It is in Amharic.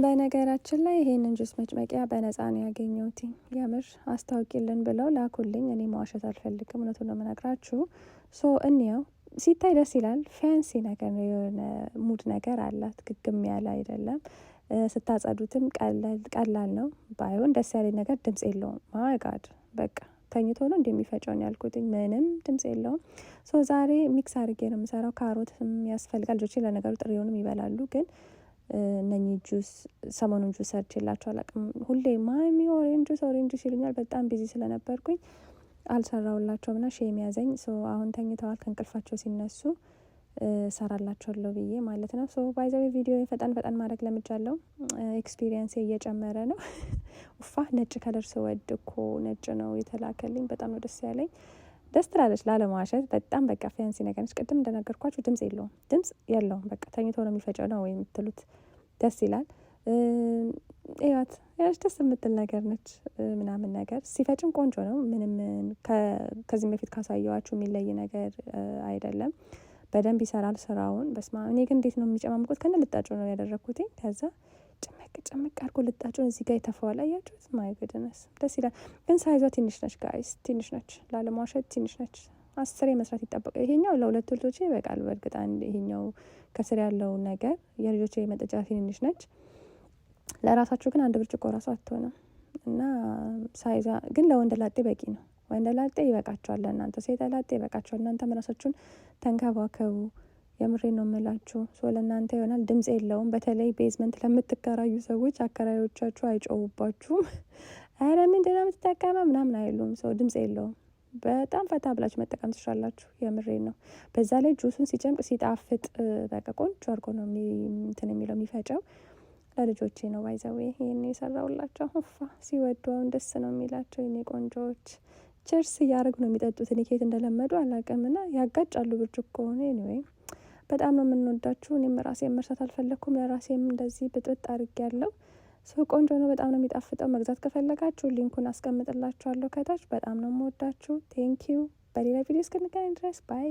በነገራችን ላይ ይሄንን ጁስ መጭመቂያ በነፃ ነው ያገኘሁት። የምር አስታውቂልን ብለው ላኩልኝ። እኔ መዋሸት አልፈልግም፣ እውነቱን ነው የምነግራችሁ። እንየው። ሲታይ ደስ ይላል። ፋንሲ ነገር ነው፣ የሆነ ሙድ ነገር አላት። ግግም ያለ አይደለም። ስታጸዱትም ቀላል ነው። ባይሆን ደስ ያለኝ ነገር ድምጽ የለውም። ማጋድ በቃ ተኝቶ ነው እንደሚፈጨውን ያልኩትኝ። ምንም ድምጽ የለውም። ዛሬ ሚክስ አድርጌ ነው የምሰራው። ካሮትም ያስፈልጋል። ልጆቼ ለነገሩ ጥሬውንም ይበላሉ፣ ግን እነኚህ ጁስ ሰሞኑን ጁስ ሰርቼላቸው አላውቅም። ሁሌ ማሚ ኦሬንጅ ጁስ ይሉኛል። በጣም ቢዚ ስለነበርኩኝ አልሰራውላቸውም እና ሼም ያዘኝ። አሁን ተኝተዋል። ከእንቅልፋቸው ሲነሱ ሰራላቸዋለሁ ብዬ ማለት ነው። ባይዘዌ ቪዲዮ ፈጠን ማድረግ ለምጃለሁ። ኤክስፒሪየንስ እየጨመረ ነው። ውፋ ነጭ ከለር ስወድ እኮ ነጭ ነው የተላከልኝ። በጣም ነው ደስ ያለኝ። ደስ ትላለች ላለመዋሸት። በጣም በቃ ፋንሲ ነገር ነች። ቅድም እንደነገርኳችሁ ድምጽ የለውም። በቃ ተኝቶ ነው የሚፈጨው ነው ወይ የምትሉት። ደስ ይላል። እያት ደስ የምትል ነገር ነች ምናምን ነገር። ሲፈጭም ቆንጆ ነው። ምንም ከዚህም በፊት ካሳየዋችሁ የሚለይ ነገር አይደለም። በደንብ ይሰራል ስራውን። በስማ እኔ ግን እንዴት ነው የሚጨማምቁት? ከነ ልጣጩ ነው ያደረግኩት። ከዛ ጭምቅ አድርጎ ልጣጩን እዚህ ጋር ይተፋዋል። አያችሁት? ማይ ጉድነስ ደስ ይላል። ግን ሳይዟ ትንሽ ነች ጋይስ፣ ትንሽ ነች። ላለመዋሸት ትንሽ ነች። 10 መስራት ይጠበቃል። ይሄኛው ለሁለት ልጆቼ ይበቃል። በእርግጥ ይሄኛው ከስር ያለው ነገር የልጆቼ መጠጫ ትንሽ ነች። ለራሳችሁ ግን 1 ብርጭቆ ራሱ አትሆንም። እና ሳይዟ ግን ለወንድ ላጤ በቂ ነው። ወንድ ላጤ ይበቃቸዋል። ለእናንተ ሴት ላጤ ይበቃቸዋል። እናንተ ራሳችሁን ተንከባከቡ። የምሬ ነው የምላችሁ። ለእናንተ ይሆናል። ድምጽ የለውም። በተለይ ቤዝመንት ለምትከራዩ ሰዎች አከራዮቻችሁ አይጮውባችሁም። አረ ምንድን ነው የምትጠቀመው ምናምን አይሉም። ድምጽ የለውም። በጣም ፈታ ብላችሁ መጠቀም ትችላላችሁ። የምሬ ነው። በዛ ላይ ጁሱን ሲጨምቅ ሲጣፍጥ በቃ ቆንጆ አድርጎ ነው እንትን የሚለው የሚፈጨው። ለልጆቼ ነው ባይዘዌ ይሄን የሰራውላቸው። ሲወዱ አሁን ደስ ነው የሚላቸው የኔ ቆንጆዎች። ቸርስ እያደረጉ ነው የሚጠጡት። እኔ ከየት እንደለመዱ አላውቅምና ያጋጫሉ ብርጭቆ ሆነ። ኤኒዌይ በጣም ነው የምንወዳችሁ። እኔም ራሴን መርሳት አልፈለኩም። ለራሴም እንደዚህ ብጥብጥ አድርጌያለሁ። ቆንጆ ነው። በጣም ነው የሚጣፍጠው። መግዛት ከፈለጋችሁ ሊንኩን አስቀምጥላችኋለሁ ከታች። በጣም ነው የምወዳችሁ። ቴንኪዩ። በሌላ ቪዲዮ እስክንገናኝ ድረስ ባይ